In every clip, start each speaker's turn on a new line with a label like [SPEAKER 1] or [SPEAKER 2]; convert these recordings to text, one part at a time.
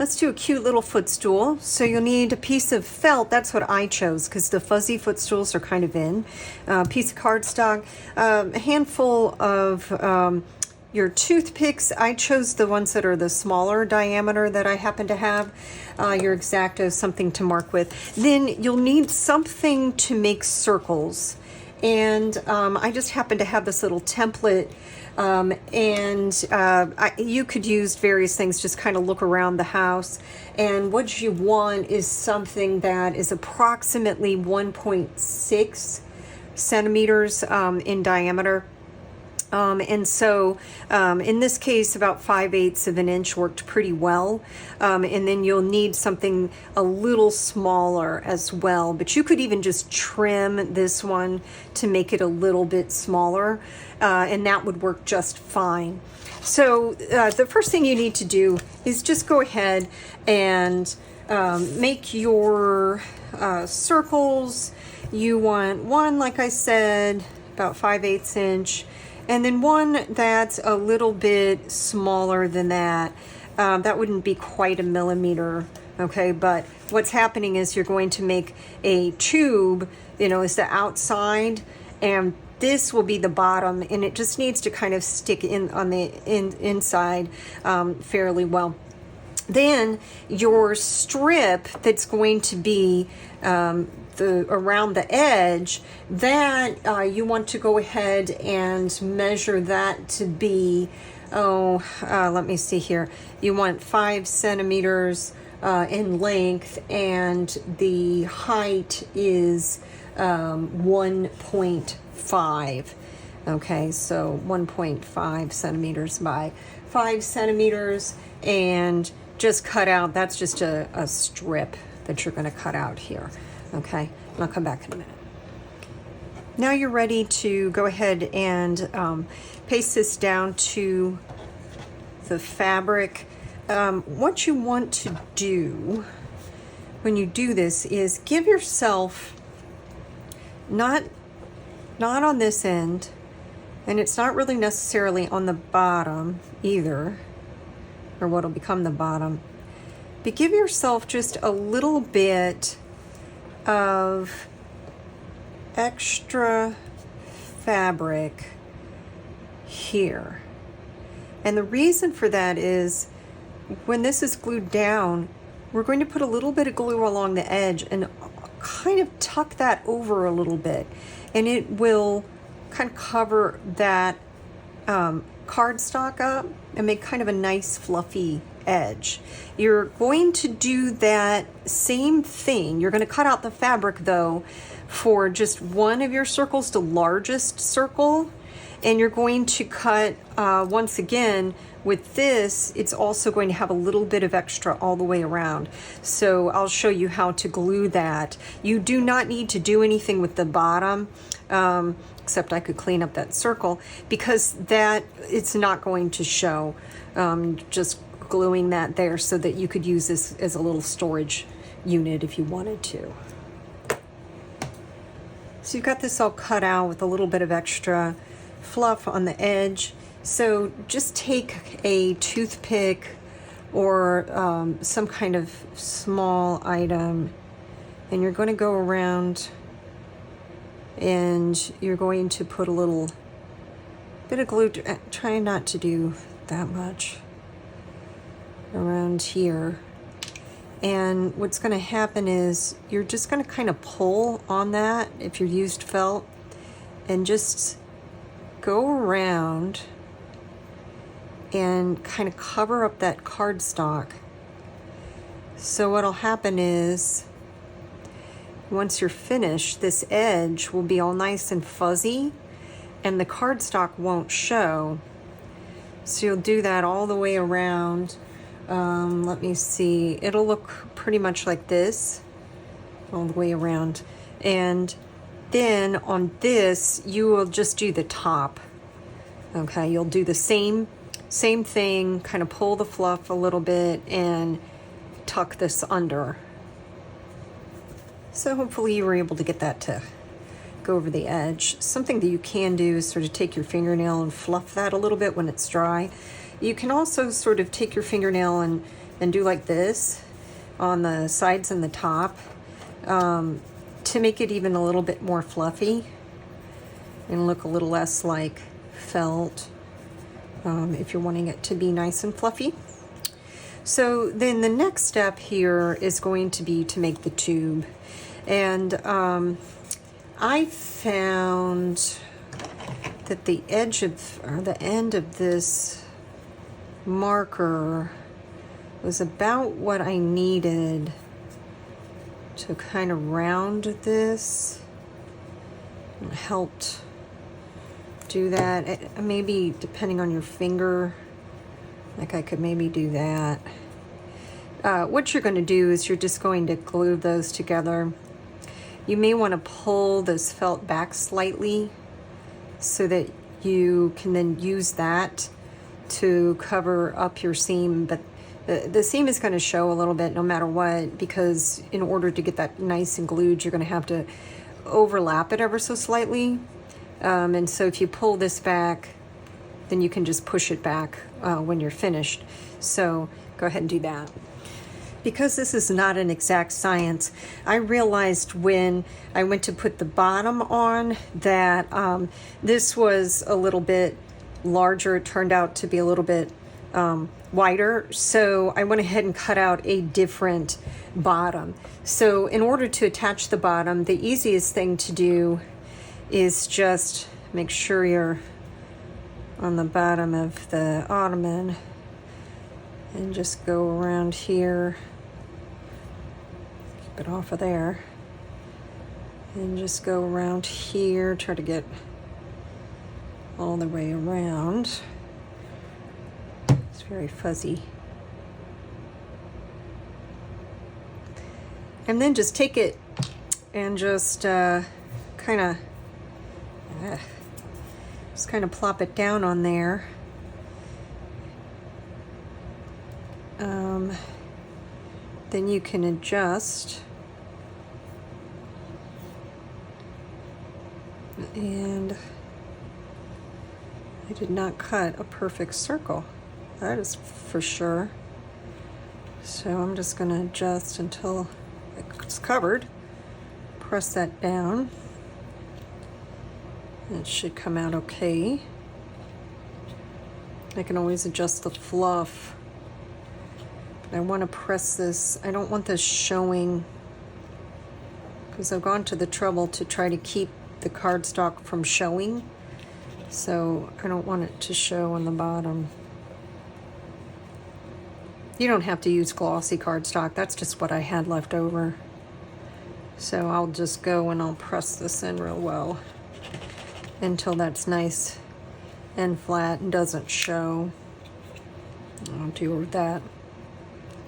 [SPEAKER 1] Let's do a cute little footstool. So you'll need a piece of felt. That's what I chose because the fuzzy footstools are kind of in. A piece of cardstock, a handful of your toothpicks. I chose the ones that are the smaller diameter that I happen to have. Your X-Acto, something to mark with. Then you'll need something to make circles. And I just happen to have this little template, you could use various things, just kind of look around the house. And what you want is something that is approximately 1.6 centimeters in diameter. In this case, about 5/8 of an inch worked pretty well. And then you'll need something a little smaller as well. But you could even just trim this one to make it a little bit smaller, and that would work just fine. So the first thing you need to do is just go ahead and make your circles. You want one, like I said, about 5/8 inch. And then one that's a little bit smaller than that. That wouldn't be quite a millimeter, okay? But what's happening is you're going to make a tube, is the outside, and this will be the bottom, and it just needs to kind of stick in on the inside fairly well. Then your strip that's going to be around the edge, that you want to go ahead and measure that to be, let me see here. You want 5 centimeters in length, and the height is 1.5. Okay, so 1.5 centimeters by 5 centimeters, and just cut out, that's just a strip that you're going to cut out here. Okay, and I'll come back in a minute. Now you're ready to go ahead and paste this down to the fabric. What you want to do when you do this is give yourself, not on this end, and it's not really necessarily on the bottom either, or what'll become the bottom, but give yourself just a little bit of extra fabric here. And the reason for that is when this is glued down, we're going to put a little bit of glue along the edge and kind of tuck that over a little bit, and it will kind of cover that cardstock up and make kind of a nice fluffy edge. You're going to do that same thing. You're going to cut out the fabric though for just one of your circles, the largest circle, and you're going to cut once again with this. It's also going to have a little bit of extra all the way around, so I'll show you how to glue that. You do not need to do anything with the bottom, except I could clean up that circle, because that it's not going to show. Just gluing that there so that you could use this as a little storage unit if you wanted to. So you've got this all cut out with a little bit of extra fluff on the edge. So just take a toothpick or some kind of small item, and you're going to go around and you're going to put a little bit of glue, try not to do that much, around here. And what's going to happen is you're just going to kind of pull on that if you're used felt, and just go around and kind of cover up that cardstock. So what'll happen is once you're finished, this edge will be all nice and fuzzy and the cardstock won't show. So you'll do that all the way around. Let me see, it'll look pretty much like this all the way around. And then on this, you will just do the top. Okay, you'll do the same thing, kind of pull the fluff a little bit and tuck this under. So hopefully you were able to get that to go over the edge. Something that you can do is sort of take your fingernail and fluff that a little bit when it's dry. You can also sort of take your fingernail and and do like this on the sides and the top to make it even a little bit more fluffy and look a little less like felt if you're wanting it to be nice and fluffy. So then the next step here is going to be to make the tube. And I found that the edge of, or the end of this marker was about what I needed to kind of round this. It helped do that. Maybe depending on your finger, like I could maybe do that. What you're going to do is you're just going to glue those together. You may want to pull this felt back slightly so that you can then use that to cover up your seam, but the seam is going to show a little bit no matter what, because in order to get that nice and glued, you're going to have to overlap it ever so slightly. And so if you pull this back, then you can just push it back when you're finished. So go ahead and do that. Because this is not an exact science, I realized when I went to put the bottom on that this was a little bit larger. It turned out to be a little bit wider. So I went ahead and cut out a different bottom. So in order to attach the bottom, the easiest thing to do is just make sure you're on the bottom of the ottoman and just go around here. It off of there and just go around here, try to get all the way around. It's very fuzzy. And then just take it and just kind of plop it down on there. Then you can adjust, and I did not cut a perfect circle, that is for sure. So I'm just going to adjust until it's covered. Press that down. It should come out okay. I can always adjust the fluff. I want to press this. I don't want this showing because I've gone to the trouble to try to keep the cardstock from showing. So I don't want it to show on the bottom. You don't have to use glossy cardstock. That's just what I had left over. So I'll just go and I'll press this in real well until that's nice and flat and doesn't show. I'll do that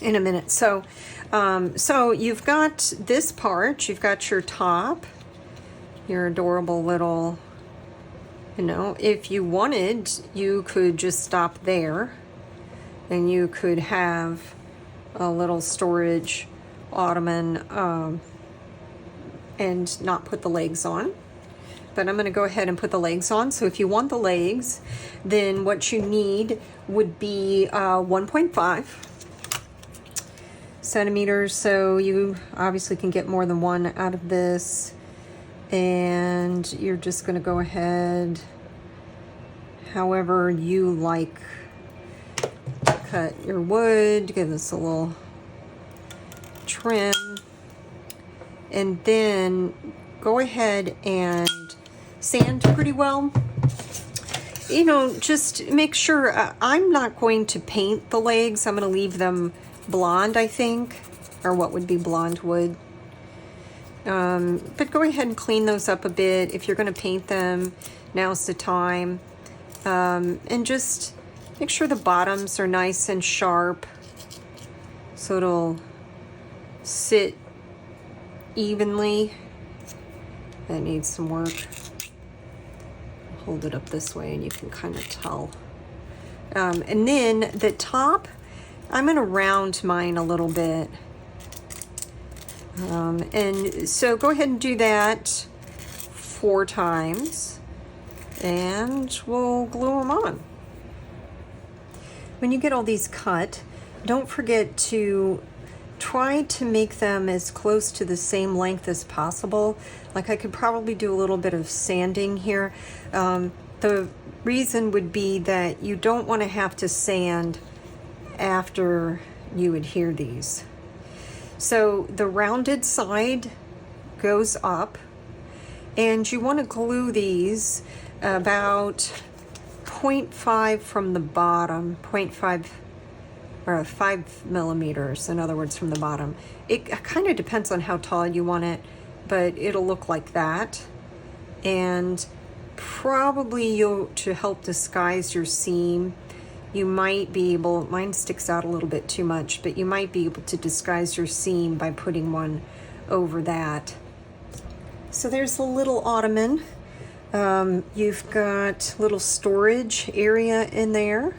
[SPEAKER 1] in a minute. So so you've got this part, you've got your top, your adorable little, you know, if you wanted, you could just stop there and you could have a little storage ottoman and not put the legs on. But I'm going to go ahead and put the legs on. So if you want the legs, then what you need would be 1.5 centimeters. So you obviously can get more than one out of this. And you're just going to go ahead however you like to cut your wood. Give this a little trim. And then go ahead and sand pretty well. You know, just make sure, I'm not going to paint the legs. I'm going to leave them blonde, I think, or what would be blonde wood. But go ahead and clean those up a bit. If you're going to paint them, now's the time. And just make sure the bottoms are nice and sharp so it'll sit evenly. That needs some work. Hold it up this way and you can kind of tell. And then the top, I'm going to round mine a little bit. And so go ahead and do that 4 times and we'll glue them on. When you get all these cut, don't forget to try to make them as close to the same length as possible. Like I could probably do a little bit of sanding here. The reason would be that you don't want to have to sand after you adhere these. So the rounded side goes up, and you want to glue these about 0.5 from the bottom, 0.5 or 5 millimeters, in other words, from the bottom. It kind of depends on how tall you want it, but it'll look like that. And probably to help disguise your seam, you might be able, mine sticks out a little bit too much, but you might be able to disguise your seam by putting one over that. So there's a little ottoman. You've got little storage area in there.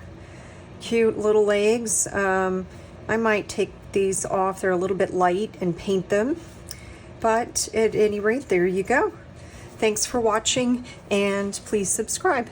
[SPEAKER 1] Cute little legs. I might take these off. They're a little bit light and paint them. But at any rate, there you go. Thanks for watching, and please subscribe.